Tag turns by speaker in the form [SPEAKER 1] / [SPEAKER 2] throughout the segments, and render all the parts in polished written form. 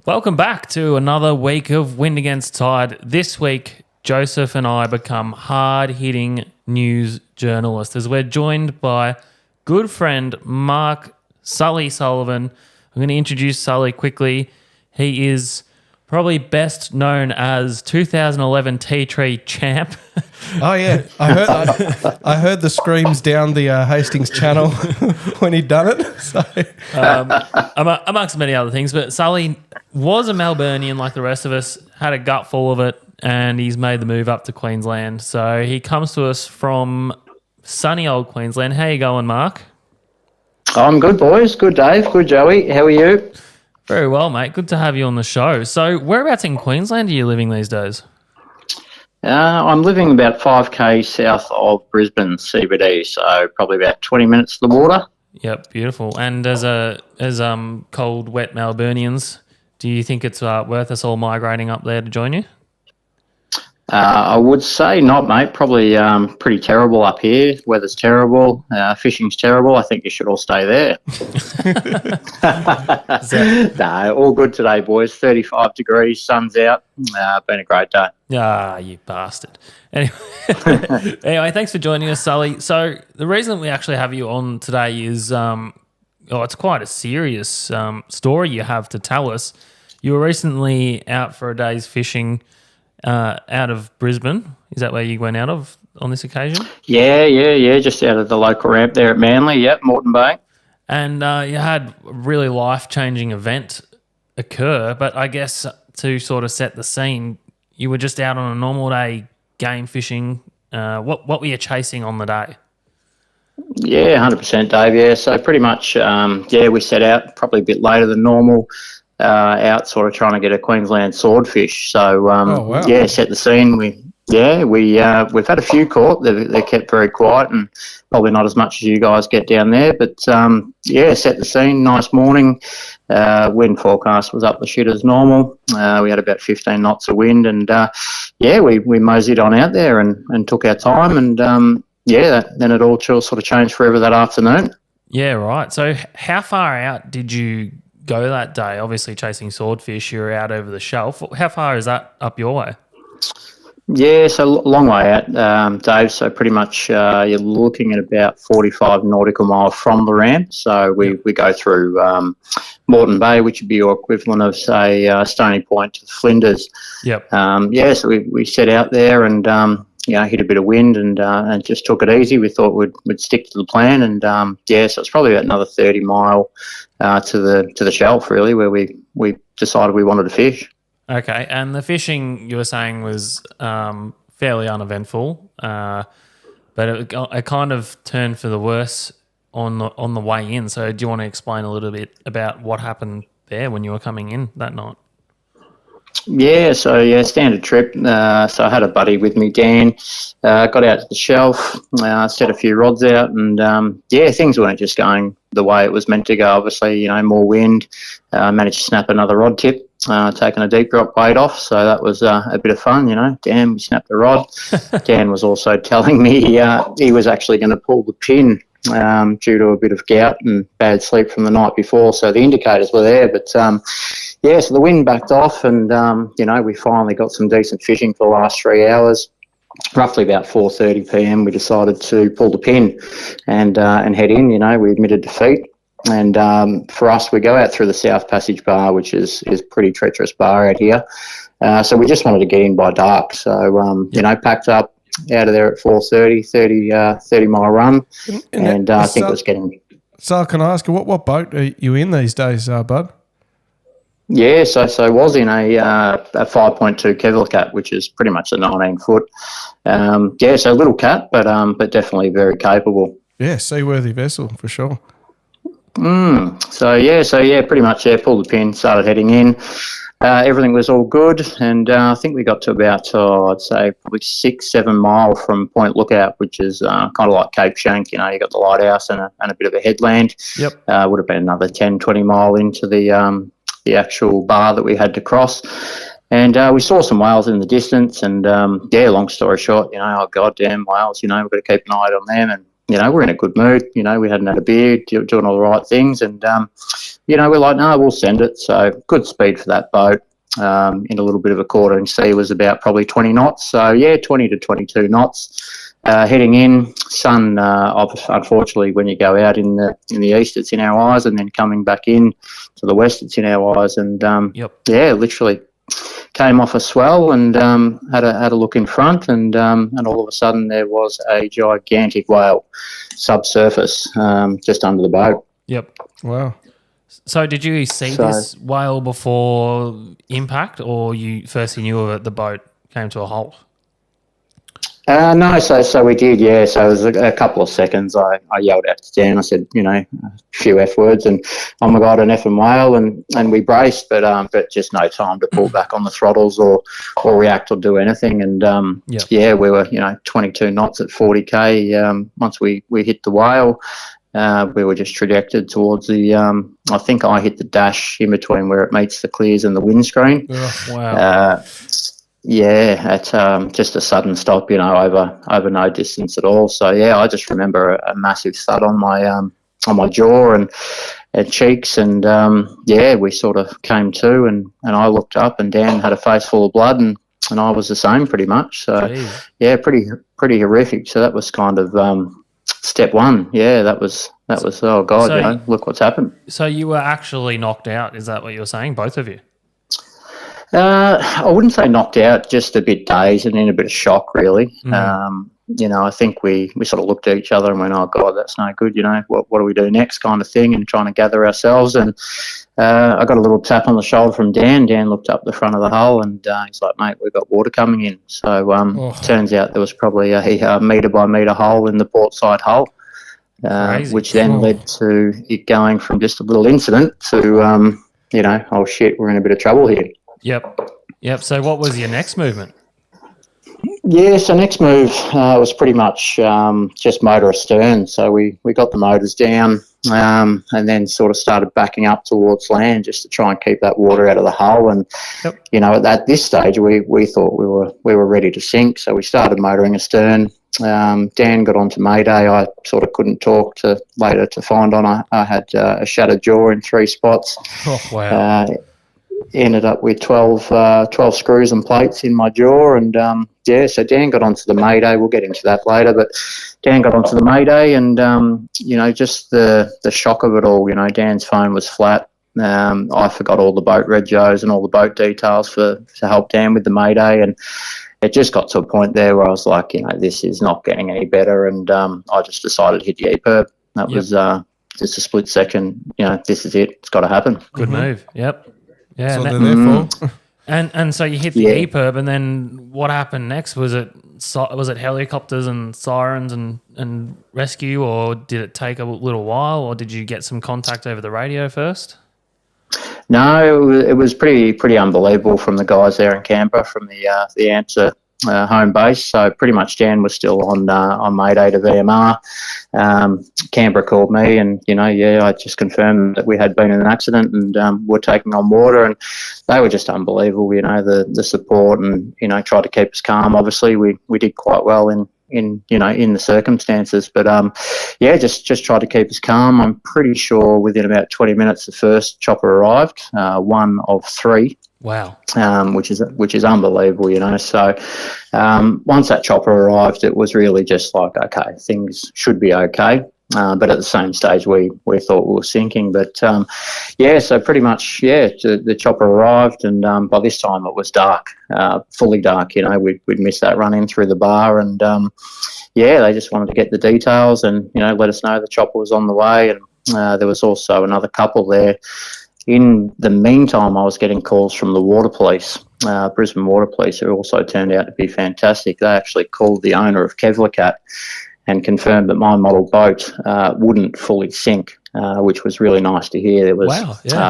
[SPEAKER 1] Welcome back to another week of Wind Against Tide. This week, Joseph and I become hard-hitting news journalists as we're joined by good friend Mark Sullivan. I'm going to introduce Sully quickly. He is probably best known as 2011 Tea Tree champ.
[SPEAKER 2] Oh yeah, I heard the screams down the Hastings Channel when he'd done it. So.
[SPEAKER 1] Amongst many other things, but Sully was a Melburnian like the rest of us, had a gut full of it, and he's made the move up to Queensland. So he comes to us from sunny old Queensland. How you going, Mark?
[SPEAKER 3] I'm good, boys. Good, Dave. Good, Joey. How are you?
[SPEAKER 1] Very well, mate. Good to have you on the show. So whereabouts in Queensland are you living these days?
[SPEAKER 3] I'm living about 5k south of Brisbane CBD, so probably about 20 minutes to the water.
[SPEAKER 1] Yep, beautiful. And as cold, wet Melburnians, do you think it's worth us all migrating up there to join you?
[SPEAKER 3] I would say not, mate. Probably pretty terrible up here. Weather's terrible. Fishing's terrible. I think you should all stay there. No, all good today, boys. 35 degrees, sun's out. Been a great day.
[SPEAKER 1] Ah, you bastard. Anyway, anyway, thanks for joining us, Sully. So the reason we actually have you on today is, it's quite a serious story you have to tell us. You were recently out for a day's fishing out of Brisbane. Is that where you went out of on this occasion?
[SPEAKER 3] Yeah. Just out of the local ramp there at Manly. Yep, Moreton Bay.
[SPEAKER 1] And you had a really life-changing event occur, but I guess to sort of set the scene, you were just out on a normal day game fishing. What were you chasing on the day?
[SPEAKER 3] Yeah, 100%, Dave. Yeah, so pretty much, we set out probably a bit later than normal. Out sort of trying to get a Queensland swordfish. So,
[SPEAKER 2] wow.
[SPEAKER 3] Set the scene. We've had a few caught. They're kept very quiet and probably not as much as you guys get down there. But, set the scene. Nice morning. Wind forecast was up the shit as normal. We had about 15 knots of wind and, we moseyed on out there and took our time and, then it all sort of changed forever that afternoon.
[SPEAKER 1] Yeah, right. So how far out did you go that day? Obviously chasing swordfish, you're out over the shelf. How far is that up your way?
[SPEAKER 3] Yeah, so long way out, Dave. So pretty much you're looking at about 45 nautical miles from the ramp. So we go through Moreton Bay, which would be your equivalent of, say, Stony Point to Flinders.
[SPEAKER 1] Yep.
[SPEAKER 3] So we set out there and, hit a bit of wind and just took it easy. We thought we'd stick to the plan and, so it's probably about another 30 mile to the shelf, really, where we decided we wanted to fish.
[SPEAKER 1] Okay, and the fishing you were saying was fairly uneventful, but it kind of turned for the worse on the way in. So do you want to explain a little bit about what happened there when you were coming in that night?
[SPEAKER 3] Yeah, standard trip. So I had a buddy with me, Dan, got out to the shelf, set a few rods out and, things weren't just going the way it was meant to go. Obviously, more wind, managed to snap another rod tip, taking a deep drop weight off. So that was a bit of fun, Damn, we snapped the rod. Dan was also telling me he was actually going to pull the pin due to a bit of gout and bad sleep from the night before. So the indicators were there, but so the wind backed off and, we finally got some decent fishing for the last 3 hours. Roughly about 4:30 p.m. we decided to pull the pin and head in. We admitted defeat. And for us, we go out through the South Passage Bar, which is pretty treacherous bar out here. So we just wanted to get in by dark. So, packed up out of there at 4:30, 30 mile run. And I think it was getting...
[SPEAKER 2] So can I ask you, what boat are you in these days, bud?
[SPEAKER 3] Yeah, so I was in a 5.2 Kevlar cat, which is pretty much a 19 foot. So a little cat, but definitely very capable.
[SPEAKER 2] Yeah, seaworthy vessel for sure.
[SPEAKER 3] So pretty much pulled the pin, started heading in. Everything was all good, and I think we got to about I'd say probably 6-7 mile from Point Lookout, which is kind of like Cape Shank. You got the lighthouse and a bit of a headland.
[SPEAKER 1] Yep.
[SPEAKER 3] Would have been another 10-20 mile into the actual bar that we had to cross. And we saw some whales in the distance and, long story short, goddamn whales, we've got to keep an eye on them. And, we're in a good mood. We hadn't had a beer, doing all the right things. And we're like, no, we'll send it. So good speed for that boat. In a little bit of a quartering sea was about probably 20 knots. So, 20 to 22 knots. Heading in, sun, unfortunately, when you go out in the east, it's in our eyes, and then coming back in to the west, it's in our eyes. And, literally came off a swell and had a look in front, and all of a sudden there was a gigantic whale subsurface just under the boat.
[SPEAKER 1] Yep.
[SPEAKER 2] Wow.
[SPEAKER 1] So did you see this whale before impact, or you knew of it, the boat came to a halt?
[SPEAKER 3] No, so we did, yeah. So it was a couple of seconds. I yelled out to Dan. I said, a few F words, and oh my God, an effing whale, and we braced, but just no time to pull back on the throttles or react or do anything. And we were 22 knots at 40k. Once we hit the whale, we were just trajected towards the. I think I hit the dash in between where it meets the clears and the windscreen.
[SPEAKER 1] Oh, wow.
[SPEAKER 3] At just a sudden stop, over no distance at all. So I just remember a massive thud on my jaw and cheeks, and we sort of came to, and I looked up, and Dan had a face full of blood, and I was the same pretty much. So
[SPEAKER 1] Jeez.
[SPEAKER 3] pretty horrific. So that was kind of step one. Yeah, that was oh God,
[SPEAKER 1] So,
[SPEAKER 3] look what's happened.
[SPEAKER 1] So you were actually knocked out. Is that what you were saying, both of you?
[SPEAKER 3] I wouldn't say knocked out, just a bit dazed and in a bit of shock, really. I think we sort of looked at each other and went, oh, God, that's no good, what do we do next kind of thing, and trying to gather ourselves. And I got a little tap on the shoulder from Dan. Dan looked up the front of the hull, and he's like, mate, we've got water coming in. So turns out there was probably a metre by metre hole in the port side hull, which then led to it going from just a little incident to, oh, shit, we're in a bit of trouble here.
[SPEAKER 1] Yep. So what was your next movement?
[SPEAKER 3] Yeah, so next move was pretty much just motor astern. So we got the motors down and then sort of started backing up towards land just to try and keep that water out of the hull. And, at this stage we thought we were ready to sink. So we started motoring astern. Dan got onto Mayday. I sort of couldn't talk to later to find on. I had a shattered jaw in 3 spots.
[SPEAKER 1] Oh, wow.
[SPEAKER 3] Ended up with 12 screws and plates in my jaw, and so Dan got onto the Mayday. We'll get into that later, but Dan got onto the Mayday, and just the shock of it all. Dan's phone was flat. I forgot all the boat regos and all the boat details to help Dan with the Mayday, and it just got to a point there where I was like, this is not getting any better, and I just decided to hit the EPIRB. That was just a split second. This is it. It's got to happen.
[SPEAKER 1] Good move. Yep. Yeah,
[SPEAKER 2] So they're there for.
[SPEAKER 1] and so you hit the EPIRB, and then what happened next? Was it helicopters and sirens and rescue, or did it take a little while, or did you get some contact over the radio first?
[SPEAKER 3] No, it was pretty unbelievable from the guys there in Canberra, from the answer home base. So pretty much Dan was still on Mayday to VMR. Canberra called me, and I just confirmed that we had been in an accident and were taking on water, and they were just unbelievable. The support, and tried to keep us calm. Obviously, we did quite well in the circumstances, but just tried to keep us calm. I'm pretty sure within about 20 minutes the first chopper arrived, one of 3.
[SPEAKER 1] Wow.
[SPEAKER 3] Which is unbelievable, So once that chopper arrived, it was really just like, okay, things should be okay. But at the same stage, we thought we were sinking. But so pretty much, the chopper arrived, and by this time it was dark, fully dark. We'd missed that run in through the bar, and they just wanted to get the details and let us know the chopper was on the way. And there was also another couple there. In the meantime, I was getting calls from the water police, Brisbane Water Police, who also turned out to be fantastic. They actually called the owner of Kevlarcat and confirmed that my model boat wouldn't fully sink, which was really nice to hear. There was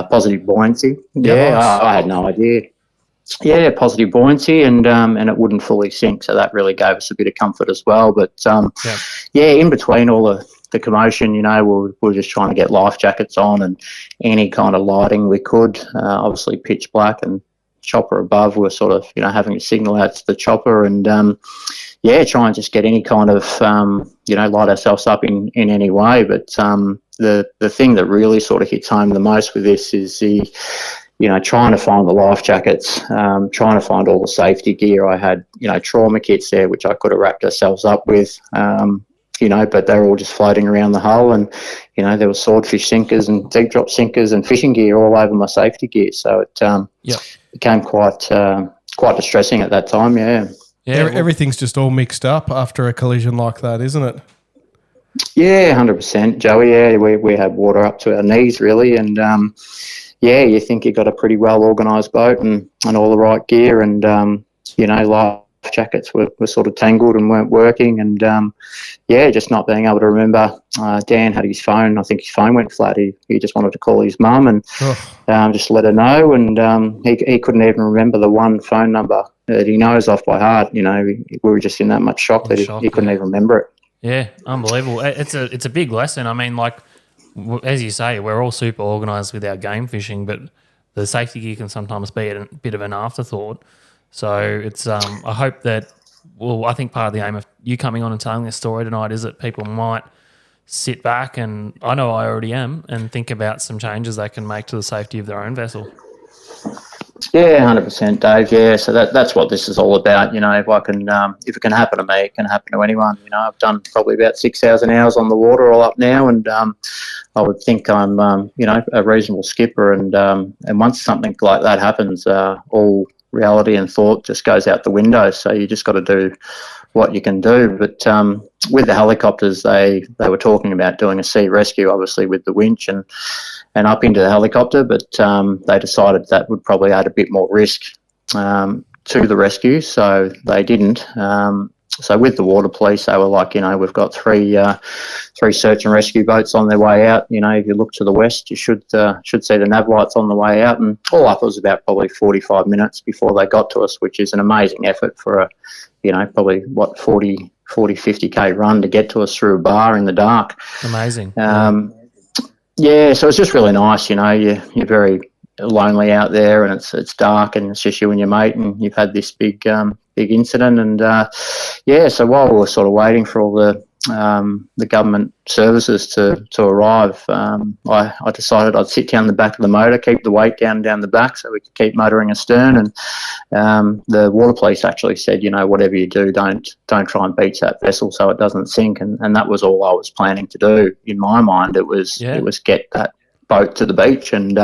[SPEAKER 3] positive buoyancy. I had no idea. Yeah, positive buoyancy, and it wouldn't fully sink, so that really gave us a bit of comfort as well. But in between all the commotion, we were just trying to get life jackets on and any kind of lighting we could. Obviously, pitch black, and chopper above, we're sort of having to signal out to the chopper, and try and just get any kind of, light ourselves up in any way. But the thing that really sort of hits home the most with this is trying to find the life jackets, trying to find all the safety gear. I had, trauma kits there, which I could have wrapped ourselves up with, but they were all just floating around the hull. And, there were swordfish sinkers and deep drop sinkers and fishing gear all over my safety gear. So it became quite distressing at that time, yeah.
[SPEAKER 2] Yeah, everything's just all mixed up after a collision like that, isn't it?
[SPEAKER 3] Yeah, 100%, Joey. Yeah, we had water up to our knees, really. And, you think you got a pretty well organised boat and all the right gear, and life jackets were sort of tangled and weren't working, and just not being able to remember. Dan had his phone. I think his phone went flat. He just wanted to call his mum and just let her know, and he couldn't even remember the one phone number that he knows off by heart. We were just in that much shock that he couldn't even remember it.
[SPEAKER 1] Yeah, unbelievable. It's a big lesson. I mean, like, as you say, we're all super organised with our game fishing, but the safety gear can sometimes be a bit of an afterthought. So it's I hope that, I think part of the aim of you coming on and telling this story tonight is that people might sit back, and I know I already am, and think about some changes they can make to the safety of their own vessel.
[SPEAKER 3] Yeah, 100%, Dave. Yeah, so that's what this is all about. If it can happen to me, it can happen to anyone. I've done probably about 6,000 hours on the water all up now, and I would think I'm, a reasonable skipper. And once something like that happens, all reality and thought just goes out the window. So you just got to do what you can do. But with the helicopters, they were talking about doing a sea rescue, obviously with the winch and up into the helicopter, but they decided that would probably add a bit more risk to the rescue, so they didn't. So with the water police, they were like, we've got three search and rescue boats on their way out. If you look to the west, you should see the nav lights on the way out. And all up, it was about probably 45 minutes before they got to us, which is an amazing effort for a, probably 40, 50K run to get to us through a bar in the dark.
[SPEAKER 1] Amazing.
[SPEAKER 3] Yeah, so it's just really nice, you're very lonely out there, and it's dark, and it's just you and your mate, and you've had this big incident, and so while we were sort of waiting for all the government services to arrive, I decided I'd sit down the back of the motor, keep the weight down the back so we could keep motoring astern, and the water police actually said, whatever you do, don't try and beach that vessel so it doesn't sink, and that was all I was planning to do. In my mind, it was get that boat to the beach, and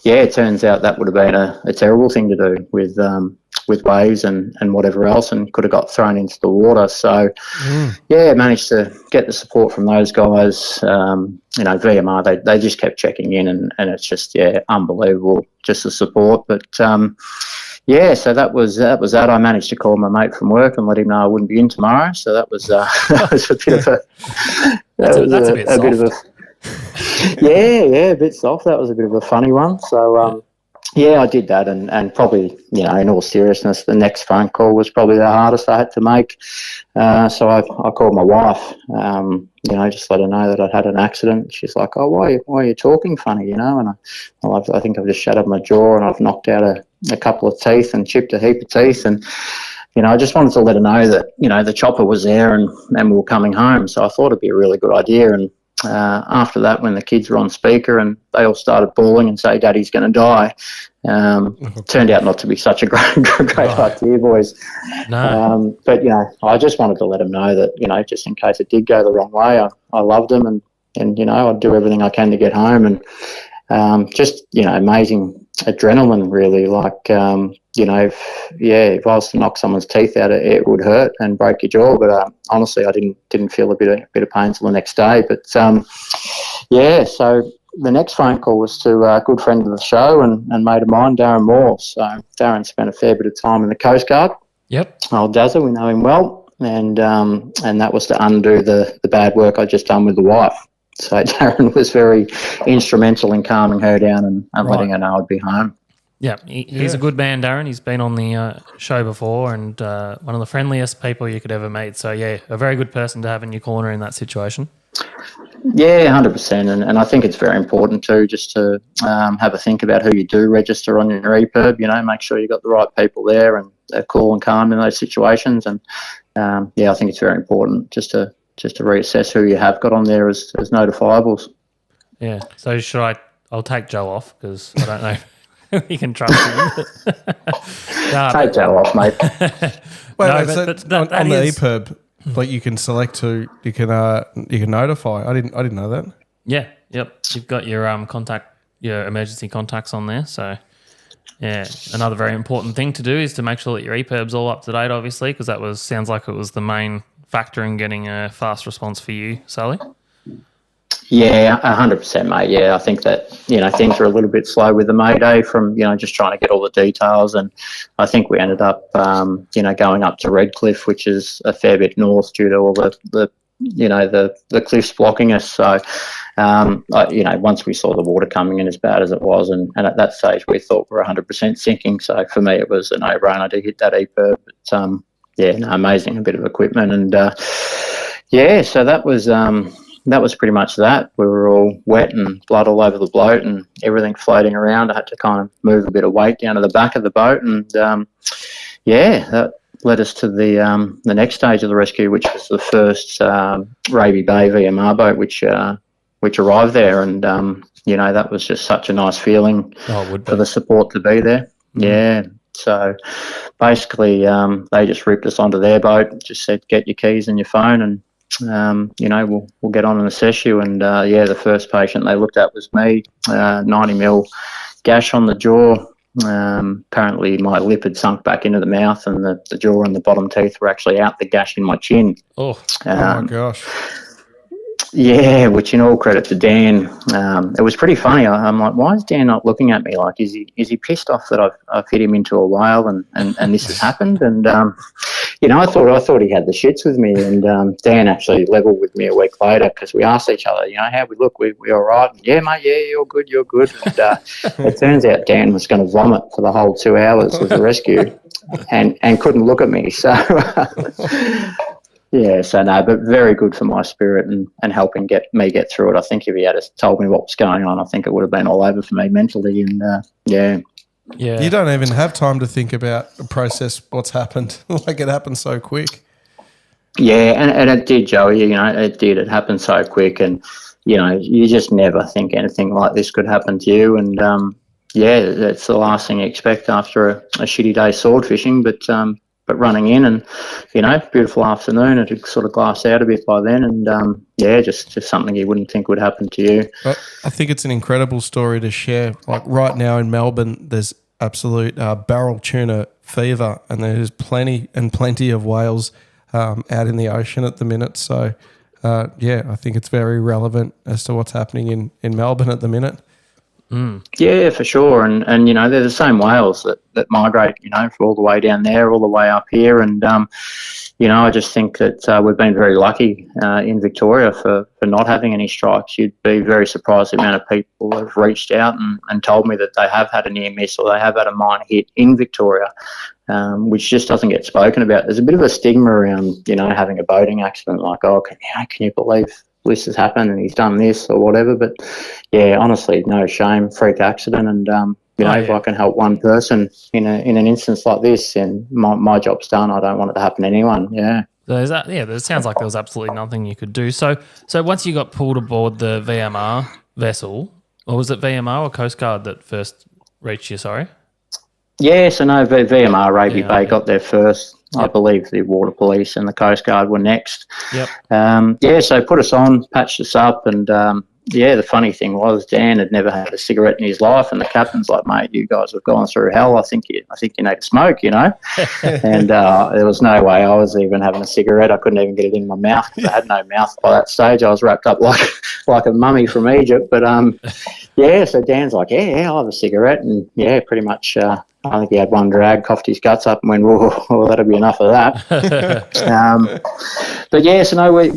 [SPEAKER 3] it turns out that would have been a terrible thing to do with waves and whatever else, and could have got thrown into the water. So managed to get the support from those guys. VMR, they just kept checking in, and it's just unbelievable, just the support. But so that was that. I managed to call my mate from work and let him know I wouldn't be in tomorrow. So that was that was a bit of a
[SPEAKER 1] that's a bit soft.
[SPEAKER 3] A bit soft. That was a bit of a funny one. So I did that, and probably, in all seriousness, the next phone call was probably the hardest I had to make. So I called my wife, just let her know that I'd had an accident. She's like, "Oh, why are you talking funny?" And I think I've just shattered my jaw, and I've knocked out a couple of teeth and chipped a heap of teeth, and I just wanted to let her know that the chopper was there and we were coming home. So I thought it'd be a really good idea. And after that, when the kids were on speaker and they all started bawling and say, "Daddy's going to die," turned out not to be such a great idea, boys.
[SPEAKER 1] No.
[SPEAKER 3] But I just wanted to let them know that just in case it did go the wrong way, I loved them, and I'd do everything I can to get home, and just amazing adrenaline, really. Like if I was to knock someone's teeth out, it would hurt and break your jaw. But honestly, I didn't feel a bit of pain until the next day. But so the next phone call was to a good friend of the show and mate of mine, Darren Moore. So Darren spent a fair bit of time in the Coast Guard.
[SPEAKER 1] Yep.
[SPEAKER 3] Old Dazza, we know him well, and that was to undo the bad work I'd just done with the wife. So Darren was very instrumental in calming her down and letting her know I'd be home.
[SPEAKER 1] Yeah, he's a good man, Darren. He's been on the show before, and one of the friendliest people you could ever meet. So, a very good person to have in your corner in that situation.
[SPEAKER 3] Yeah, 100%. And I think it's very important too, just to have a think about who you do register on your EPIRB. Make sure you've got the right people there, and cool and calm in those situations. And I think it's very important just to reassess who you have got on there as notifiables.
[SPEAKER 1] Yeah. So I'll take Joe off because I don't know if you can trust him.
[SPEAKER 3] Take Joe off, mate.
[SPEAKER 2] Wait, so on the EPIRB, like you can select who you can notify. I didn't know that.
[SPEAKER 1] Yeah. Yep. You've got your your emergency contacts on there. So yeah, another very important thing to do is to make sure that your EPIRB's all up to date, obviously, because sounds like it was the main factor in getting a fast response for you, Sally.
[SPEAKER 3] Yeah, 100%, mate. Yeah, I think that, things were a little bit slow with the Mayday from, just trying to get all the details. And I think we ended up, going up to Redcliffe, which is a fair bit north due to all the cliffs blocking us. So, once we saw the water coming in as bad as it was, and at that stage we thought we were 100% sinking. So for me, it was a no-brainer to hit that EPIRB. But, amazing, a bit of equipment. And, so that was pretty much that. We were all wet and blood all over the boat and everything floating around. I had to kind of move a bit of weight down to the back of the boat. And, that led us to the next stage of the rescue, which was the first Raby Bay VMR boat, which arrived there. And, that was just such a nice feeling for the support to be there. Mm-hmm. Yeah. So basically they just ripped us onto their boat, just said, get your keys and your phone and, we'll get on and assess you. And, the first patient they looked at was me, 90 mil gash on the jaw. Apparently my lip had sunk back into the mouth and the jaw and the bottom teeth were actually out the gash in my chin.
[SPEAKER 2] Oh my gosh.
[SPEAKER 3] Yeah, which in all credit to Dan, it was pretty funny. I'm like, why is Dan not looking at me? Like, is he pissed off that I've hit him into a whale and this has happened? And I thought he had the shits with me. And Dan actually leveled with me a week later because we asked each other, how we look, we all right? And, yeah, mate, yeah, you're good. And it turns out Dan was going to vomit for the whole 2 hours of the rescue, and couldn't look at me. So. Yeah, so no, but very good for my spirit and helping me get through it. I think if he had told me what was going on, I think it would have been all over for me mentally. And yeah.
[SPEAKER 2] You don't even have time to think about or process what's happened. Like it happened so quick.
[SPEAKER 3] Yeah, and it did, Joey. It did. It happened so quick, and you just never think anything like this could happen to you. And that's the last thing you expect after a shitty day sword fishing, but running in and, beautiful afternoon, it had sort of glassed out a bit by then and, just something you wouldn't think would happen to you.
[SPEAKER 2] I think it's an incredible story to share. Like right now in Melbourne, there's absolute barrel tuna fever and there's plenty of whales out in the ocean at the minute. So, I think it's very relevant as to what's happening in Melbourne at the minute.
[SPEAKER 3] Mm. Yeah, for sure. And they're the same whales that migrate, from all the way down there, all the way up here. And, I just think that we've been very lucky in Victoria for not having any strikes. You'd be very surprised the amount of people who have reached out and told me that they have had a near miss or they have had a minor hit in Victoria, which just doesn't get spoken about. There's a bit of a stigma around, having a boating accident, like, oh, can you believe this has happened and he's done this or whatever. But yeah, honestly, no shame, freak accident. And if I can help one person in an instance like this, and my job's done. I don't want it to happen to anyone. Yeah.
[SPEAKER 1] It sounds like there was absolutely nothing you could do. So once you got pulled aboard the VMR vessel, or was it VMR or Coast Guard that first reached you? Sorry.
[SPEAKER 3] Yeah, so no, VMR Raby Bay got there first. Yep. I believe the Water Police and the Coast Guard were next.
[SPEAKER 1] Yep.
[SPEAKER 3] So put us on, patched us up, and the funny thing was Dan had never had a cigarette in his life, and the captain's like, mate, you guys have gone through hell. I think you need to smoke, And there was no way I was even having a cigarette. I couldn't even get it in my mouth because I had no mouth by that stage. I was wrapped up like a mummy from Egypt. But so Dan's like, I'll have a cigarette, and pretty much. I think he had one drag, coughed his guts up and went, well, that'll be enough of that.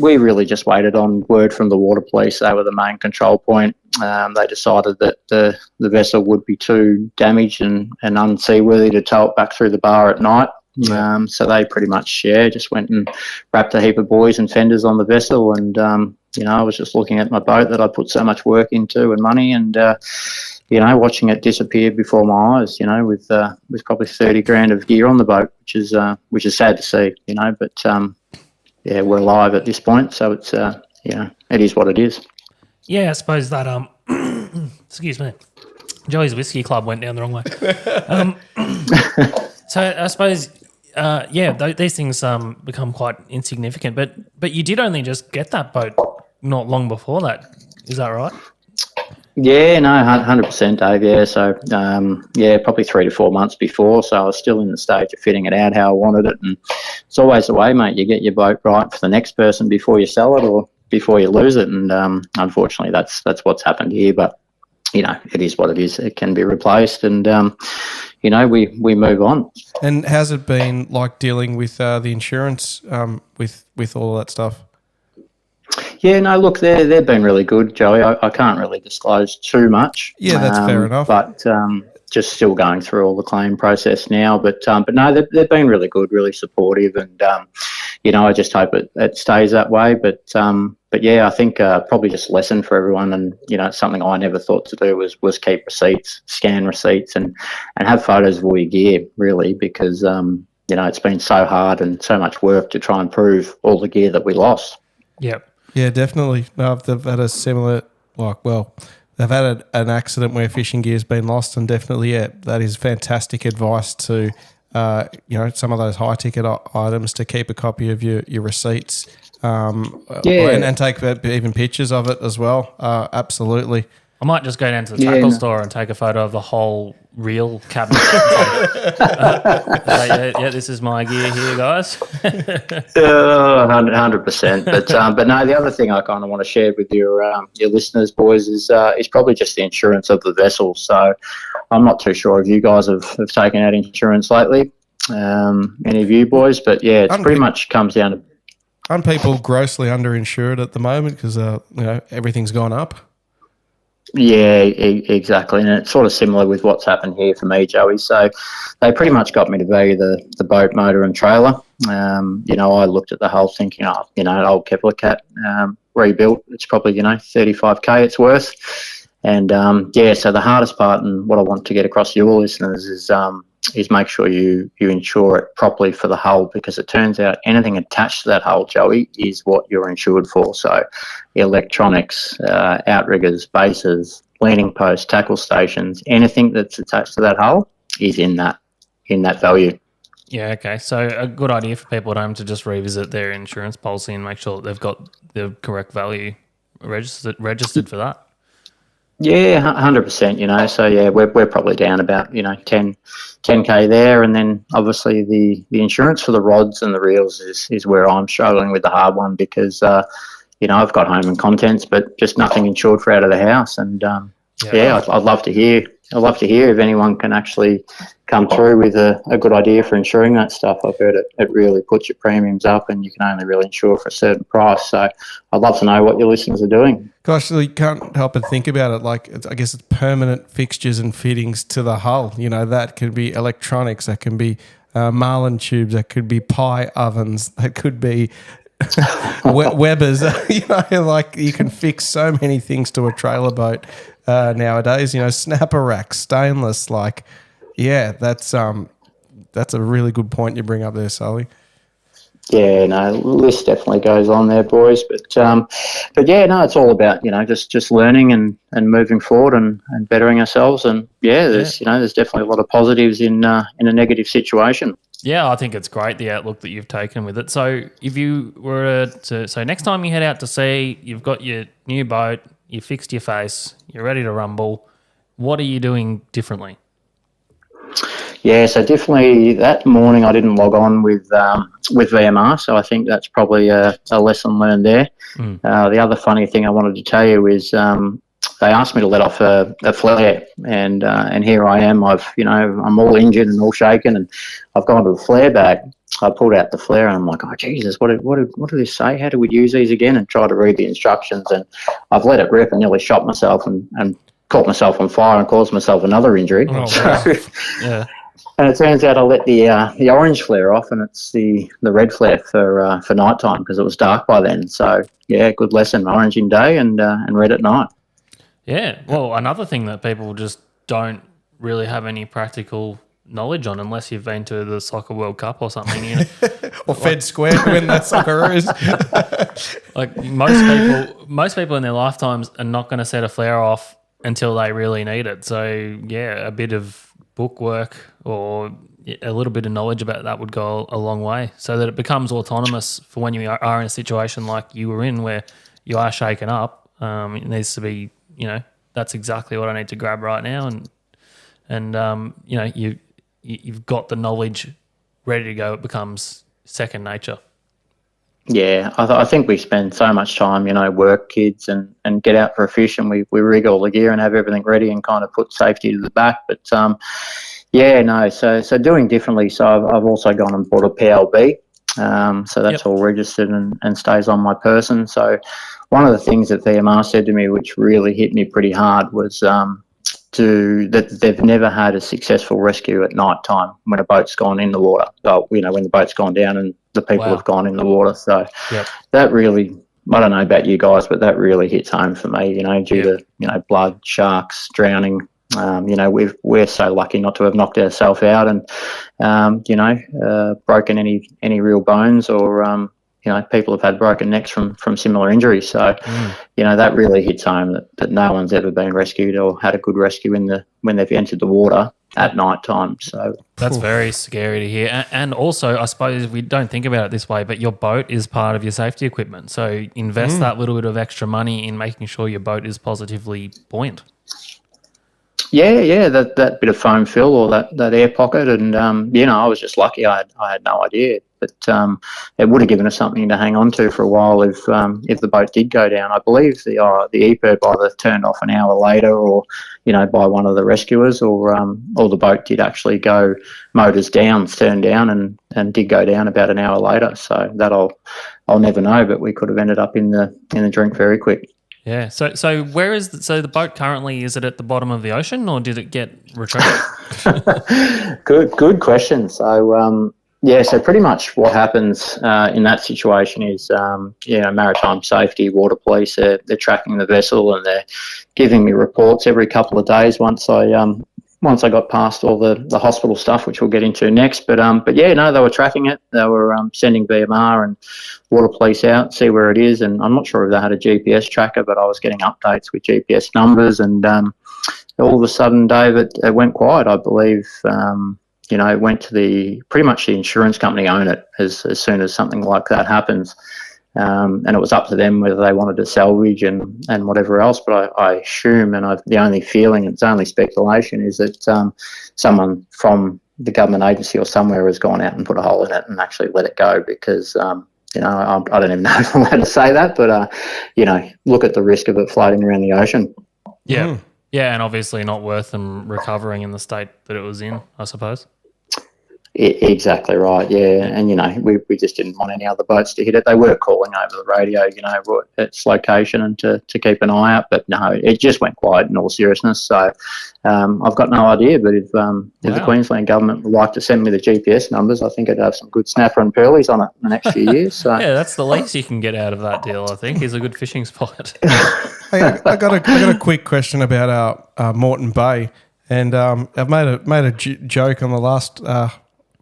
[SPEAKER 3] We really just waited on word from the Water Police. They were the main control point. They decided that the vessel would be too damaged and unseaworthy to tow it back through the bar at night. Yeah. So they pretty much, just went and wrapped a heap of buoys and fenders on the vessel. And, I was just looking at my boat that I put so much work into and money and, watching it disappear before my eyes, with probably 30 grand of gear on the boat, which is sad to see, but we're alive at this point, so it's it is what it is.
[SPEAKER 1] Yeah, I suppose that excuse me, Joey's Whiskey Club went down the wrong way. So I suppose these things become quite insignificant, but you did only just get that boat not long before that, is that right?
[SPEAKER 3] Yeah, no, 100%, Dave. Yeah, so probably 3 to 4 months before. So I was still in the stage of fitting it out how I wanted it, and it's always the way, mate. You get your boat right for the next person before you sell it or before you lose it, and unfortunately, that's what's happened here. But it is what it is. It can be replaced, and we move on.
[SPEAKER 2] And how's it been like dealing with the insurance with all of that stuff?
[SPEAKER 3] Yeah, no, look, they've been really good, Joey. I can't really disclose too much.
[SPEAKER 2] Yeah, that's fair enough.
[SPEAKER 3] But just still going through all the claim process now. But no, they've been really good, really supportive, and I just hope it stays that way. But yeah, I think probably just a lesson for everyone, and it's something I never thought to do was keep receipts, scan receipts, and have photos of all your gear, really, because it's been so hard and so much work to try and prove all the gear that we lost.
[SPEAKER 1] Yep.
[SPEAKER 2] Yeah, definitely. No, they've had a similar, they've had an accident where fishing gear's been lost, and definitely, that is fantastic advice to, some of those high-ticket items, to keep a copy of your receipts, and take even pictures of it as well. Absolutely.
[SPEAKER 1] I might just go down to the tackle store and take a photo of the whole reel cabinet. This is my gear here, guys.
[SPEAKER 3] 100%. But no, the other thing I kind of want to share with your listeners, boys, is probably just the insurance of the vessel. So I'm not too sure if you guys have taken out insurance lately, any of you boys, but yeah, it pretty much comes down to...
[SPEAKER 2] Aren't people grossly underinsured at the moment because everything's gone up?
[SPEAKER 3] Yeah, exactly, and it's sort of similar with what's happened here for me, Joey. So they pretty much got me to value the boat, motor, and trailer. I looked at the hull thinking, an old Kepler Cat rebuilt. It's probably $35K it's worth, and so the hardest part, and what I want to get across to your listeners is make sure you insure it properly for the hull, because it turns out anything attached to that hull, Joey, is what you're insured for. So electronics, outriggers, bases, leaning posts, tackle stations, anything that's attached to that hull is in that value.
[SPEAKER 1] Yeah, okay. So a good idea for people at home to just revisit their insurance policy and make sure that they've got the correct value registered for that.
[SPEAKER 3] Yeah, 100%, So, yeah, we're probably down about, 10K there. And then, obviously, the insurance for the rods and the reels is where I'm struggling with the hard one, because, I've got home and contents, but just nothing insured for out of the house. And, I'd love to hear if anyone can actually come through with a good idea for insuring that stuff. I've heard it really puts your premiums up, and you can only really insure for a certain price. So I'd love to know what your listeners are doing.
[SPEAKER 2] Gosh, you can't help but think about it. I guess it's permanent fixtures and fittings to the hull. That could be electronics, that can be Marlin tubes, that could be pie ovens, that could be Weber's. You can fix so many things to a trailer boat nowadays. Snapper racks, stainless. That's a really good point you bring up there, Sully.
[SPEAKER 3] Yeah, no, list definitely goes on there, boys. But yeah, no, it's all about just learning and moving forward and bettering ourselves. And there's definitely a lot of positives in a negative situation.
[SPEAKER 1] Yeah, I think it's great, the outlook that you've taken with it. So if you were so next time you head out to sea, you've got your new boat, you fixed your face, you're ready to rumble. What are you doing differently?
[SPEAKER 3] Yeah, so definitely that morning I didn't log on with VMR, so I think that's probably a lesson learned there. The other funny thing I wanted to tell you is they asked me to let off a flare, and here I am. I'm all injured and all shaken, and I've gone to the flare bag. I pulled out the flare, and I'm like, oh Jesus, what did this say? How do we use these again? And try to read the instructions, and I've let it rip and nearly shot myself and caught myself on fire and caused myself another injury.
[SPEAKER 1] Oh,
[SPEAKER 3] so,
[SPEAKER 1] wow. Yeah.
[SPEAKER 3] And it turns out I let the orange flare off, and it's the red flare for night time, because it was dark by then. So yeah, good lesson: orange in day and red at night.
[SPEAKER 1] Yeah. Well, another thing that people just don't really have any practical knowledge on, unless you've been to the Soccer World Cup or something. You know,
[SPEAKER 2] Or Fed Square when that Socceroos.
[SPEAKER 1] like most people in their lifetimes are not going to set a flare off until they really need it. So yeah, a bit of bookwork or a little bit of knowledge about that would go a long way, so that it becomes autonomous for when you are in a situation like you were in, where you are shaken up. It needs to be, that's exactly what I need to grab right now, and you've got the knowledge ready to go. It becomes second nature.
[SPEAKER 3] Yeah, I think we spend so much time, work, kids, and get out for a fish, and we rig all the gear and have everything ready and kind of put safety to the back. But so doing differently. So I've also gone and bought a PLB, so that's all registered and stays on my person. So one of the things that VMR said to me, which really hit me pretty hard, was that they've never had a successful rescue at night time when a boat's gone in the water. Well, when the boat's gone down and the people have gone in the water. So that really, I don't know about you guys, but that really hits home for me, due to, blood, sharks, drowning. We're so lucky not to have knocked ourselves out and, broken any real bones or, people have had broken necks from similar injuries. So, that really hits home that no one's ever been rescued or had a good rescue when they've entered the water at night time. So
[SPEAKER 1] that's very scary to hear. And also, I suppose we don't think about it this way, but your boat is part of your safety equipment. So invest that little bit of extra money in making sure your boat is positively buoyant.
[SPEAKER 3] Yeah, that bit of foam fill or that air pocket, and I was just lucky. I had no idea, but it would have given us something to hang on to for a while if the boat did go down. I believe the EPIRB either turned off an hour later, or by one of the rescuers, or the boat did actually go motors down, stern down, and did go down about an hour later. So that I'll never know, but we could have ended up in the drink very quick.
[SPEAKER 1] Yeah. So where is the boat currently? Is it at the bottom of the ocean, or did it get retrieved?
[SPEAKER 3] Good question. So so pretty much what happens in that situation is maritime safety, water police, they're tracking the vessel and they're giving me reports every couple of days once I got past all the hospital stuff, which we'll get into next. But they were tracking it. They were sending VMR and water police out, see where it is. And I'm not sure if they had a GPS tracker, but I was getting updates with GPS numbers. And all of a sudden, Dave, it went quiet. I believe, it went to pretty much the insurance company own it as soon as something like that happens. And it was up to them whether they wanted to salvage and whatever else. But I assume, and the only feeling, it's only speculation, is that someone from the government agency or somewhere has gone out and put a hole in it and actually let it go because, I don't even know if I'm allowed to say that, but, look at the risk of it floating around the ocean.
[SPEAKER 1] Yeah. Yeah, and obviously not worth them recovering in the state that it was in, I suppose.
[SPEAKER 3] Exactly right, yeah. And, we just didn't want any other boats to hit it. They were calling over the radio, its location and to keep an eye out. But, no, it just went quiet in all seriousness. So I've got no idea. But if the Queensland government would like to send me the GPS numbers, I think I'd have some good snapper and pearlies on it in the next few years. So.
[SPEAKER 1] Yeah, that's the least you can get out of that deal, I think, is a good fishing spot.
[SPEAKER 2] Hey, I got a quick question about Moreton Bay. And I've made a joke on the last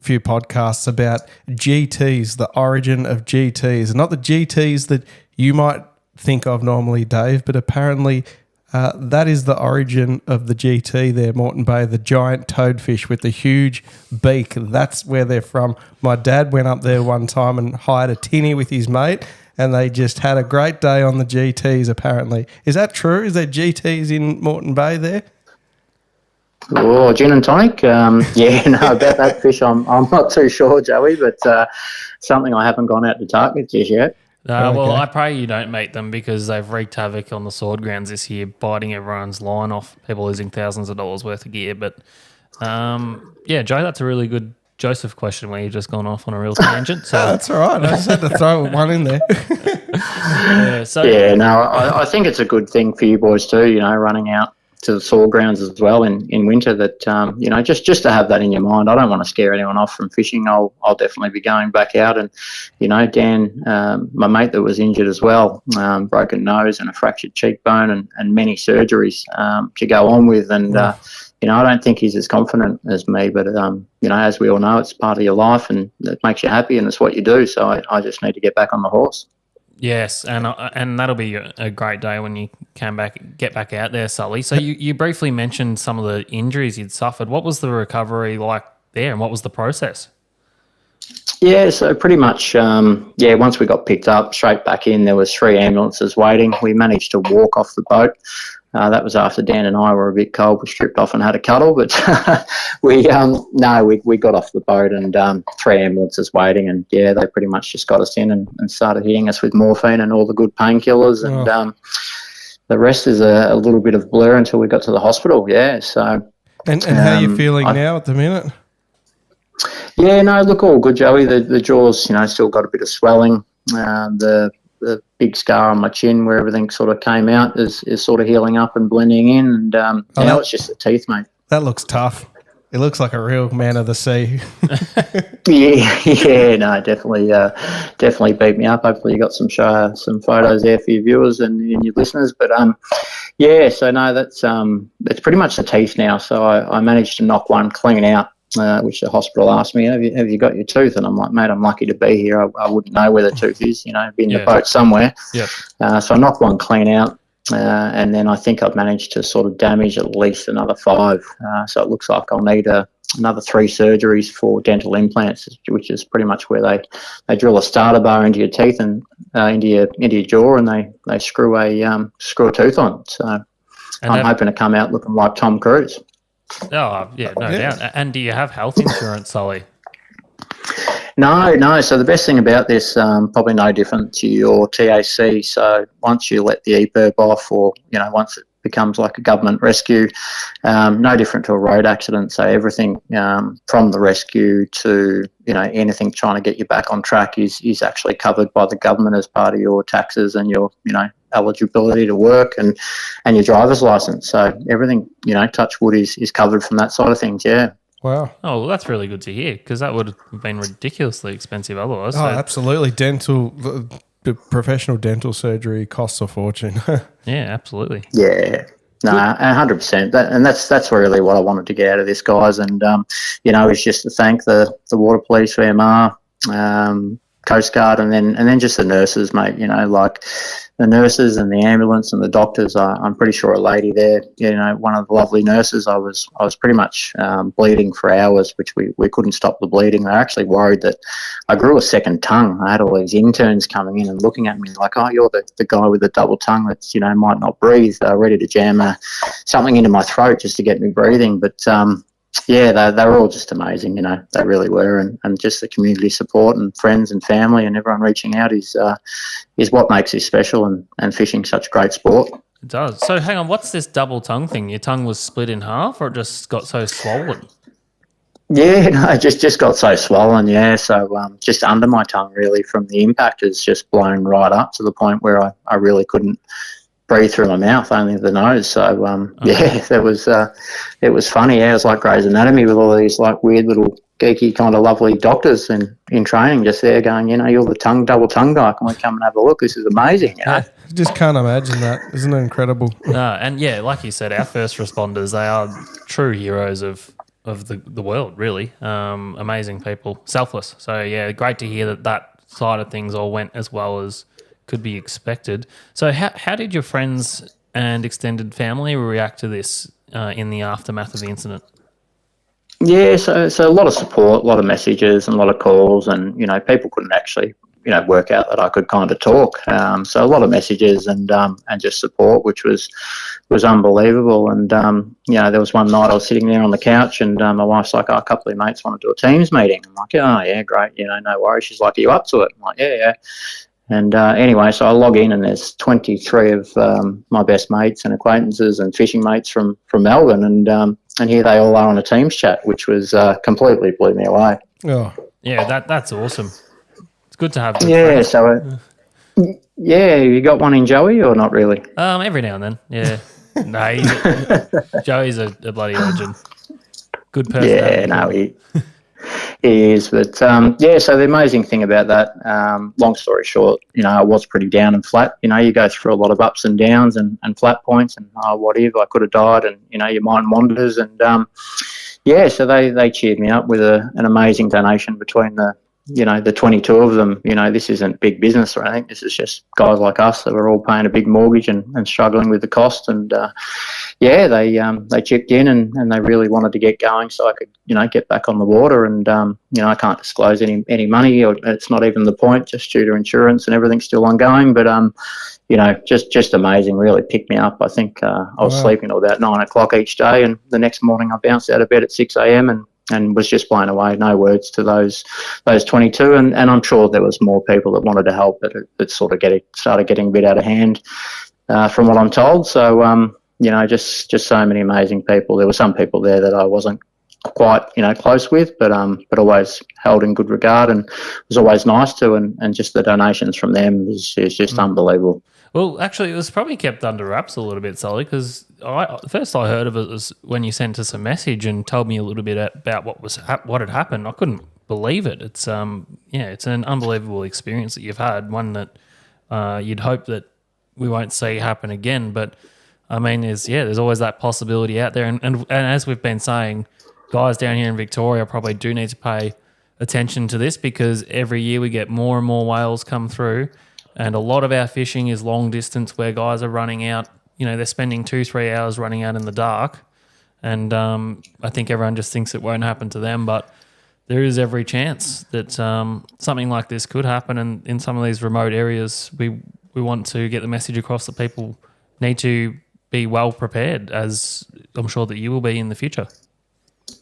[SPEAKER 2] few podcasts about GTs, the origin of GTs, not the GTs that you might think of normally, Dave, but apparently that is the origin of the GT there, Moreton Bay, the giant toadfish with the huge beak. That's where they're from. My dad went up there one time and hired a tinny with his mate, and they just had a great day on the GTs, apparently. Is that true? Is there GTs in Moreton Bay there?
[SPEAKER 3] Oh, gin and tonic? About that fish I'm not too sure, Joey, but something I haven't gone out to target just yet.
[SPEAKER 1] Well, I pray you don't meet them because they've wreaked havoc on the sword grounds this year, biting everyone's line off, people losing thousands of dollars worth of gear. But, Joe, that's a really good Joseph question where you've just gone off on a real tangent. So
[SPEAKER 2] that's all right. I just had to throw one in there.
[SPEAKER 3] I think it's a good thing for you boys too, running out to the sore grounds as well in winter. That just to have that in your mind. I don't want to scare anyone off from fishing. I'll definitely be going back out. And Dan, my mate that was injured as well, broken nose and a fractured cheekbone and many surgeries to go on with. And I don't think he's as confident as me. But as we all know, it's part of your life and it makes you happy and it's what you do. So I just need to get back on the horse.
[SPEAKER 1] Yes, and that'll be a great day when you get back out there, Sully. So you briefly mentioned some of the injuries you'd suffered. What was the recovery like there, and what was the process?
[SPEAKER 3] Yeah, so pretty much, once we got picked up, straight back in, there was 3 ambulances waiting. We managed to walk off the boat. That was after Dan and I were a bit cold. We stripped off and had a cuddle, but we got off the boat and 3 ambulances waiting, and they pretty much just got us in and started hitting us with morphine and all the good painkillers, and the rest is a little bit of blur until we got to the hospital. Yeah, so.
[SPEAKER 2] And how are you feeling now at the minute?
[SPEAKER 3] Yeah, no, look, all good, Joey. The jaw's still got a bit of swelling. The big scar on my chin where everything sort of came out is sort of healing up and blending in. And now it's just the teeth, mate.
[SPEAKER 2] That looks tough. It looks like a real man of the sea.
[SPEAKER 3] No, definitely beat me up. Hopefully you got some photos there for your viewers and your listeners. But so no, that's it's pretty much the teeth now. So I managed to knock one clean out. Which the hospital asked me, have you got your tooth? And I'm like, mate, I'm lucky to be here. I wouldn't know where the tooth is, be in the boat somewhere. Yep. So I knocked one clean out, and then I think I've managed to sort of damage at least another 5. So it looks like I'll need another 3 surgeries for dental implants, which is pretty much where they drill a starter bar into your teeth and into your jaw, and they screw a tooth on. So I'm hoping to come out looking like Tom Cruise.
[SPEAKER 1] Oh, yeah, no doubt. And do you have health insurance, Sully?
[SPEAKER 3] No. So the best thing about this, probably no different to your TAC. So once you let the EPIRB off, or once it becomes like a government rescue, no different to a road accident. So everything from the rescue to anything trying to get you back on track is actually covered by the government as part of your taxes and your eligibility to work and your driver's license. So everything, touch wood, is covered from that side of things. Yeah.
[SPEAKER 2] Wow.
[SPEAKER 1] Oh, well, that's really good to hear, because that would have been ridiculously expensive otherwise.
[SPEAKER 2] Oh, absolutely. The professional dental surgery costs a fortune.
[SPEAKER 1] Yeah, absolutely.
[SPEAKER 3] Yeah. No, 100%. That's really what I wanted to get out of this, guys. And, is just to thank the Water Police, VMR, Coast Guard, and then just the nurses, mate. Like the nurses and the ambulance and the doctors. I'm pretty sure a lady there, one of the lovely nurses. I was pretty much bleeding for hours, which we couldn't stop the bleeding. They're actually worried that I grew a second tongue. I had all these interns coming in and looking at me like, "Oh, you're the guy with the double tongue that's might not breathe," ready to jam something into my throat just to get me breathing. But they were all just amazing, they really were, and just the community support and friends and family and everyone reaching out is what makes this special and fishing such a great sport.
[SPEAKER 1] It does. So hang on, what's this double tongue thing? Your tongue was split in half, or it just got so swollen?
[SPEAKER 3] Yeah, no, it just got so swollen, yeah. So just under my tongue really from the impact is just blown right up to the point where I really couldn't breathe through my mouth, only the nose. So it was funny. Yeah, it was like Grey's Anatomy with all these like weird little geeky kind of lovely doctors in training just there going, you're the double tongue guy. Can we come and have a look? This is amazing.
[SPEAKER 2] I just can't imagine that. Isn't it incredible?
[SPEAKER 1] And yeah, like you said, our first responders, they are true heroes of the world, really. Amazing people, selfless. So yeah, great to hear that side of things all went as well as could be expected. So how did your friends and extended family react to this in the aftermath of the incident?
[SPEAKER 3] Yeah, so a lot of support, a lot of messages and a lot of calls, and people couldn't actually work out that I could kind of talk. So a lot of messages and just support, which was unbelievable. And there was one night I was sitting there on the couch, and my wife's like, a couple of mates want to do a Teams meeting. I'm like, oh yeah, great, no worries. She's like, are you up to it? I'm like, yeah. And anyway, so I log in and there's 23 of my best mates and acquaintances and fishing mates from Melbourne, and here they all are on a Teams chat, which was completely blew me away.
[SPEAKER 2] Oh,
[SPEAKER 1] yeah, that's awesome. It's good to have.
[SPEAKER 3] Yeah, friends. So you got one in Joey or not really?
[SPEAKER 1] Every now and then, yeah. No, Joey's a bloody legend. Good
[SPEAKER 3] Yeah,
[SPEAKER 1] personality.
[SPEAKER 3] no, he is. But so the amazing thing about that, long story short, I was pretty down and flat. You go through a lot of ups and downs and flat points and what if I could have died, and your mind wanders. And so they cheered me up with an amazing donation between the 22 of them. This isn't big business or anything. This is just guys like us that were all paying a big mortgage and struggling with the cost. And they chipped in and they really wanted to get going so I could get back on the water. And I can't disclose any money, or it's not even the point, just due to insurance and everything's still ongoing. But just amazing. Really picked me up. I think I was sleeping till about 9 o'clock each day, and the next morning I bounced out of bed at 6 a.m. and was just blown away. No words to those 22, and I'm sure there was more people that wanted to help, but it sort of started getting a bit out of hand, from what I'm told. So just so many amazing people. There were some people there that I wasn't quite close with, but always held in good regard and was always nice to, and just the donations from them is just unbelievable.
[SPEAKER 1] Well, actually, it was probably kept under wraps a little bit, Sully, because first I heard of it was when you sent us a message and told me a little bit about what had happened. I couldn't believe it. It's it's an unbelievable experience that you've had, one that you'd hope that we won't see happen again. But I mean, there's always that possibility out there, and as we've been saying, guys down here in Victoria probably do need to pay attention to this, because every year we get more and more whales come through. And a lot of our fishing is long distance where guys are running out, they're spending 2-3 hours running out in the dark. And I think everyone just thinks it won't happen to them, but there is every chance that something like this could happen. And in some of these remote areas, we want to get the message across that people need to be well prepared, as I'm sure that you will be in the future.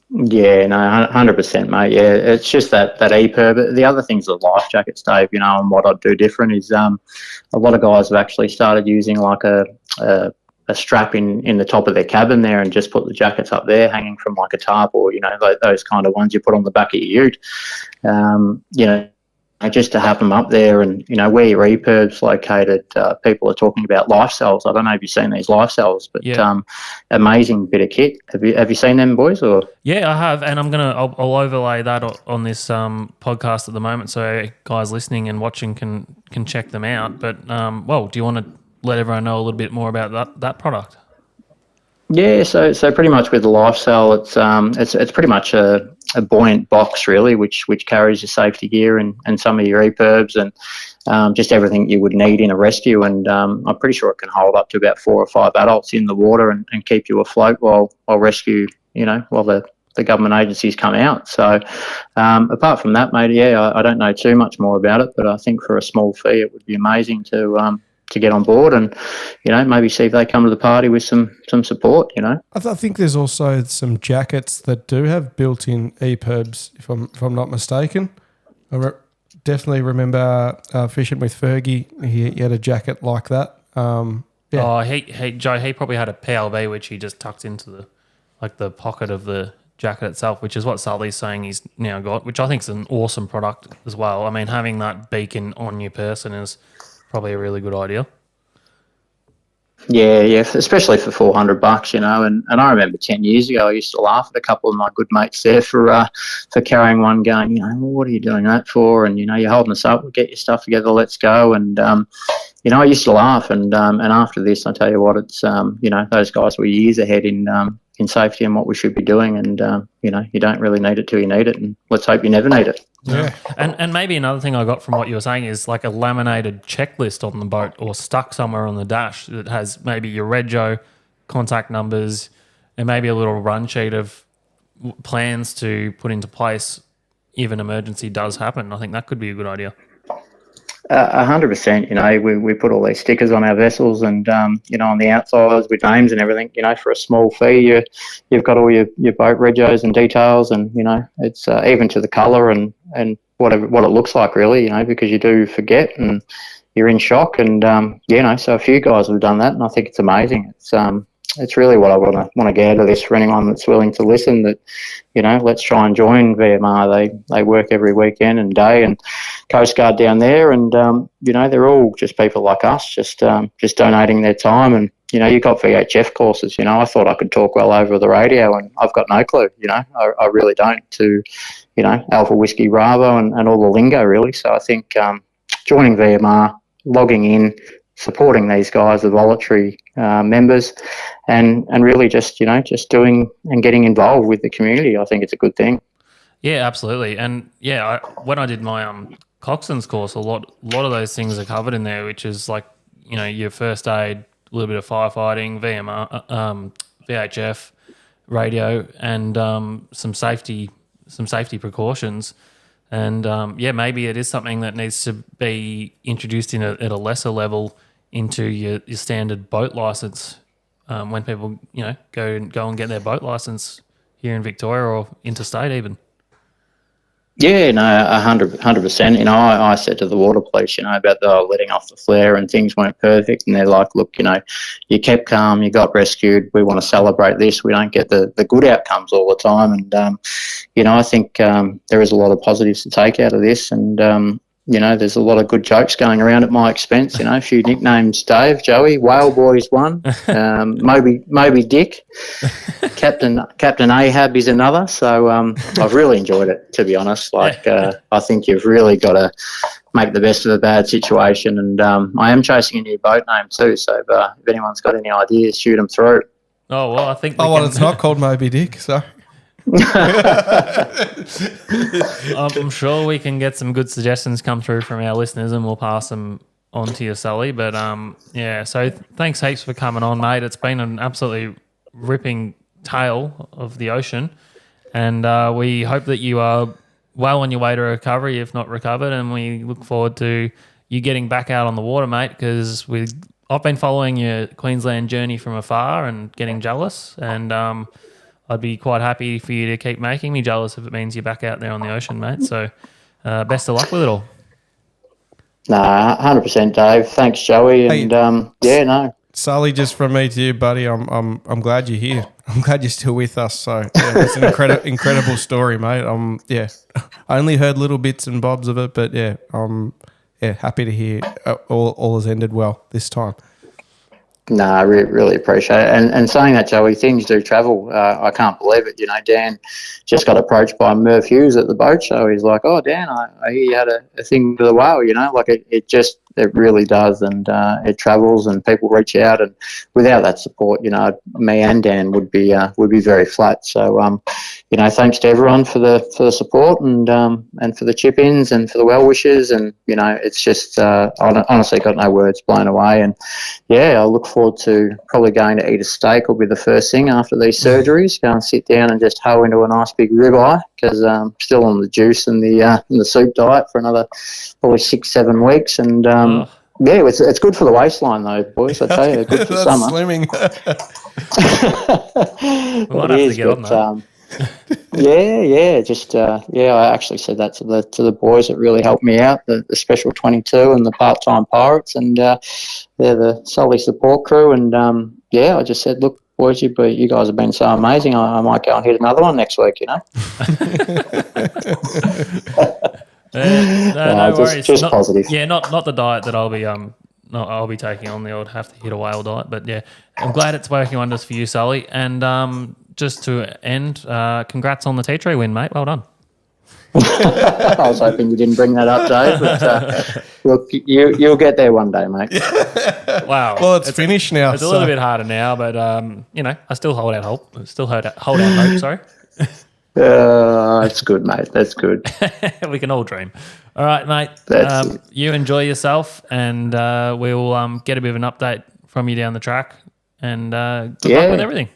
[SPEAKER 3] Yeah, no, 100%, mate. Yeah, it's just that EPIRB. The other things are life jackets, Dave. And what I'd do different is a lot of guys have actually started using like a strap in the top of their cabin there, and just put the jackets up there, hanging from like a tarp, or those kind of ones you put on the back of your ute. Just to have them up there, and where your EPIRB's located, people are talking about life cells. I don't know if you've seen these life cells, but amazing bit of kit. Have you seen them, boys? Or
[SPEAKER 1] yeah, I have, and I'll overlay that on this podcast at the moment, so guys listening and watching can check them out. But do you want to let everyone know a little bit more about that product?
[SPEAKER 3] Yeah, so pretty much with the life cell, it's pretty much a buoyant box really, which carries your safety gear and some of your EPIRBs and just everything you would need in a rescue. And I'm pretty sure it can hold up to about 4 or 5 adults in the water and keep you afloat while rescue, while the government agencies come out. So apart from that, mate, I don't know too much more about it, but I think for a small fee it would be amazing to get on board and, maybe see if they come to the party with some support,
[SPEAKER 2] I think there's also some jackets that do have built-in EPIRBs, if I'm not mistaken. I definitely remember fishing with Fergie. He had a jacket like that.
[SPEAKER 1] Oh, Joe, he probably had a PLV which he just tucked into the pocket of the jacket itself, which is what Sully's saying he's now got, which I think is an awesome product as well. I mean, having that beacon on your person is probably a really good idea.
[SPEAKER 3] Yeah, especially for $400, and I remember 10 years ago I used to laugh at a couple of my good mates there for carrying one, going, well, what are you doing that for? And you're holding us up, get your stuff together, let's go. And I used to laugh, and after this, I tell you what, it's those guys were years ahead in safety and what we should be doing, and you don't really need it till you need it, and let's hope you never need it.
[SPEAKER 2] Yeah.
[SPEAKER 1] And maybe another thing I got from what you were saying is like a laminated checklist on the boat or stuck somewhere on the dash that has maybe your rego, contact numbers, and maybe a little run sheet of plans to put into place if an emergency does happen. I think that could be a good idea.
[SPEAKER 3] 100%. We put all these stickers on our vessels, and on the outsides with names and everything. For a small fee, you've got all your boat regos and details, and it's even to the colour and what it looks like really. Because you do forget and you're in shock, and so a few guys have done that, and I think it's amazing. It's really what I want to get out of this for anyone that's willing to listen. That let's try and join VMR. They work every weekend and day, and Coast Guard down there, and they're all just people like us, just donating their time and you got VHF courses. I thought I could talk well over the radio, and I've got no clue. I really don't. To Alpha Whiskey Bravo and all the lingo really. So I think joining VMR, logging in, supporting these guys, the voluntary members, and really just doing and getting involved with the community. I think it's a good thing.
[SPEAKER 1] Yeah, absolutely. And when I did my coxswain's course, a lot of those things are covered in there, which is like your first aid, a little bit of firefighting, VMR, VHF, radio, and some safety precautions. And maybe it is something that needs to be introduced at a lesser level into your standard boat license when people go and get their boat license here in Victoria or interstate even.
[SPEAKER 3] Yeah, no, 100%. I said to the water police, about the letting off the flare and things weren't perfect, and they're like, look, you kept calm, you got rescued. We want to celebrate this. We don't get the good outcomes all the time, and I think there is a lot of positives to take out of this, and there's a lot of good jokes going around at my expense. A few nicknames: Dave, Joey, Whale Boys one, Moby Dick, Captain Ahab is another. So I've really enjoyed it, to be honest. I think you've really got to make the best of a bad situation, and I am chasing a new boat name too. So if anyone's got any ideas, shoot them through.
[SPEAKER 1] Oh well, I think.
[SPEAKER 2] It's not called Moby Dick, so.
[SPEAKER 1] I'm sure we can get some good suggestions come through from our listeners, and we'll pass them on to you, Sully. But so thanks heaps for coming on, mate. It's been an absolutely ripping tale of the ocean, and we hope that you are well on your way to recovery, if not recovered, and we look forward to you getting back out on the water, mate, because I've been following your Queensland journey from afar and getting jealous, and I'd be quite happy for you to keep making me jealous if it means you're back out there on the ocean, mate. So best of luck with it all.
[SPEAKER 3] Nah, 100%, Dave. Thanks, Joey. And
[SPEAKER 2] Sully, just from me to you, buddy, I'm glad you're here. I'm glad you're still with us. So it's an incredible story, mate. I only heard little bits and bobs of it, but happy to hear all has ended well this time.
[SPEAKER 3] No, I really appreciate it. And saying that, Joey, things do travel. I can't believe it. Dan just got approached by Merv Hughes at the boat show. He's like, oh, Dan, I hear you had a thing with the whale, it really does. And it travels and people reach out. And without that support, me and Dan would be very flat. So, thanks to everyone for the support and for the chip-ins and for the well wishes. And, it's just, I honestly got no words, blown away. And, I look forward to probably going to eat a steak will be the first thing after these surgeries. Go and sit down and just hoe into a nice big ribeye because I'm still on the juice and the soup diet for another probably 6-7 weeks. And it's good for the waistline though, boys. I tell you, good for
[SPEAKER 2] That's
[SPEAKER 3] summer.
[SPEAKER 2] Slimming.
[SPEAKER 1] We might have to get on that.
[SPEAKER 3] I actually said that to the boys. It really helped me out, the Special 22 and the part-time Pirates, and they're the Sully support crew. And I just said, look, boys, you guys have been so amazing. I might go and hit another one next week.
[SPEAKER 1] No worries.
[SPEAKER 3] Just positive.
[SPEAKER 1] Yeah, not the diet that I'll be taking on. I'll have to hit a whale diet, but I'm glad it's working wonders for you, Sully. And just to end, congrats on the tea tree win, mate. Well done.
[SPEAKER 3] I was hoping you didn't bring that up, Dave. But look, you'll get there one day, mate.
[SPEAKER 1] Wow.
[SPEAKER 2] Well, it's finished now.
[SPEAKER 1] It's a little bit harder now, but I still hold out hope. Hold out hope. Sorry.
[SPEAKER 3] It's good, mate. That's good.
[SPEAKER 1] We can all dream. All right, mate. You enjoy yourself, and we'll get a bit of an update from you down the track. And good luck with everything.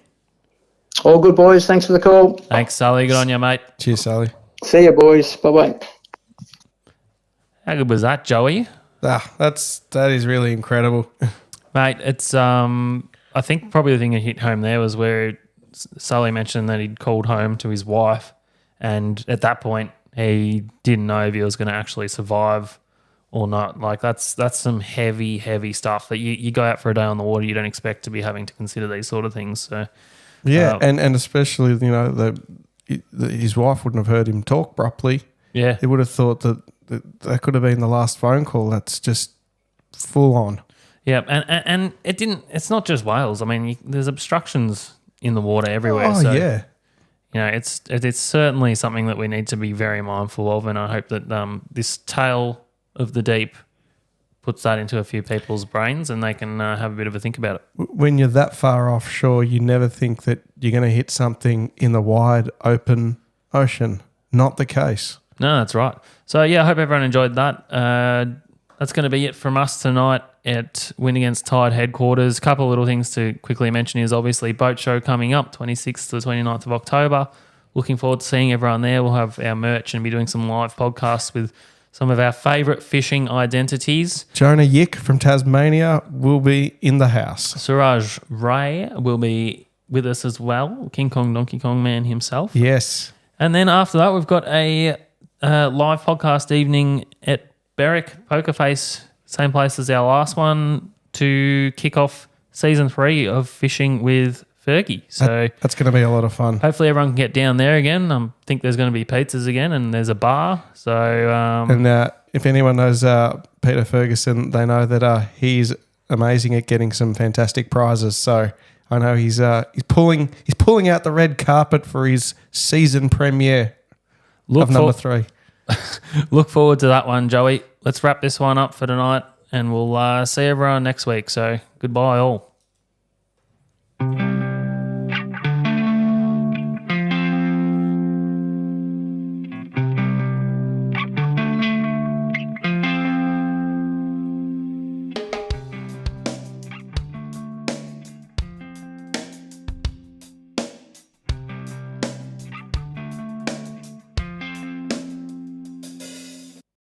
[SPEAKER 3] All good, boys. Thanks for the call.
[SPEAKER 1] Thanks, Sully. Good on you, mate.
[SPEAKER 2] Cheers, Sully.
[SPEAKER 3] See you, boys. Bye-bye.
[SPEAKER 1] How good was that, Joey?
[SPEAKER 2] That is really incredible.
[SPEAKER 1] Mate, it's I think probably the thing that hit home there was where Sully mentioned that he'd called home to his wife, and at that point he didn't know if he was going to actually survive or not. Like that's some heavy stuff that you go out for a day on the water, you don't expect to be having to consider these sort of things. So
[SPEAKER 2] and especially his wife wouldn't have heard him talk properly.
[SPEAKER 1] Yeah,
[SPEAKER 2] he would have thought that could have been the last phone call. That's just full on.
[SPEAKER 1] Yeah, and it didn't. It's not just whales. I mean, there's obstructions in the water everywhere.
[SPEAKER 2] Oh,
[SPEAKER 1] so,
[SPEAKER 2] yeah.
[SPEAKER 1] it's certainly something that we need to be very mindful of, and I hope that this tale of the deep puts that into a few people's brains and they can have a bit of a think about it.
[SPEAKER 2] When you're that far offshore, you never think that you're going to hit something in the wide open ocean. Not the case.
[SPEAKER 1] No, that's right. So, I hope everyone enjoyed that. That's going to be it from us tonight at Win Against Tide headquarters. A couple of little things to quickly mention is obviously boat show coming up, 26th to the 29th of October. Looking forward to seeing everyone there. We'll have our merch and be doing some live podcasts with some of our favourite fishing identities.
[SPEAKER 2] Jonah Yick from Tasmania will be in the house.
[SPEAKER 1] Suraj Ray will be with us as well, King Kong Donkey Kong man himself.
[SPEAKER 2] Yes.
[SPEAKER 1] And then after that, we've got a live podcast evening at Berwick Poker Face, same place as our last one, to kick off season 3 of Fishing with Fergie. So
[SPEAKER 2] that's going to be a lot of fun.
[SPEAKER 1] hopefully everyone can get down there again. I think there's going to be pizzas again and there's a bar. So
[SPEAKER 2] and if anyone knows Peter Ferguson, they know that he's amazing at getting some fantastic prizes. So I know he's pulling out the red carpet for his season premiere of number 3.
[SPEAKER 1] Look forward to that one, Joey. Let's wrap this one up for tonight and we'll see everyone next week. So goodbye all.